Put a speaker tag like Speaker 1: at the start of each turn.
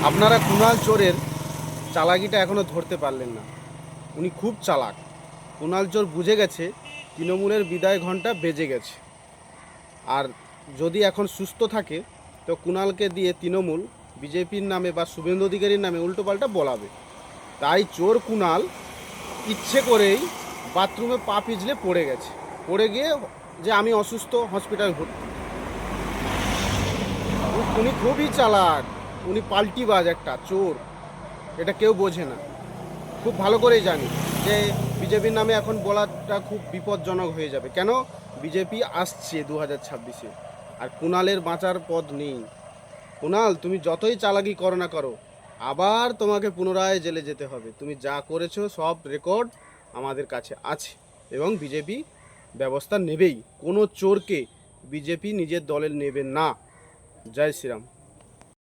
Speaker 1: আপনারা কুণাল চোরের চালাকিটা এখনও ধরতে পারলেন না। উনি খুব চালাক। কুণাল চোর বুঝে গেছে তৃণমূলের বিদায় ঘণ্টা বেজে গেছে। আর যদি এখন সুস্থ থাকে তো কুণালকে দিয়ে তৃণমূল বিজেপির নামে বা শুভেন্দু অধিকারীর নামে উল্টোপাল্টা বলাবে। তাই চোর কুণাল ইচ্ছে করেই বাথরুমে পা পিছলে পড়ে গেছে। পড়ে গিয়ে যে আমি অসুস্থ, হসপিটাল ভর্তি। উনি খুবই চালাক, উনি পাল্টিবাজ একটা চোর, এটা কেউ বোঝে না। খুব ভালো করেই জানি যে বিজেপির নামে এখন বলাটা খুব বিপজ্জনক হয়ে যাবে। কেন? বিজেপি আসছে 2026-এ, আর কুণালের বাঁচার পথ নেই। কুণাল, তুমি যতই চালাকি করো না করো, আবার তোমাকে পুনরায় জেলে যেতে হবে। তুমি যা করেছো সব রেকর্ড আমাদের কাছে আছে, এবং বিজেপি ব্যবস্থা নেবেই। কোনো চোরকে বিজেপি নিজের দলে নেবে না। জয় শ্রীরাম।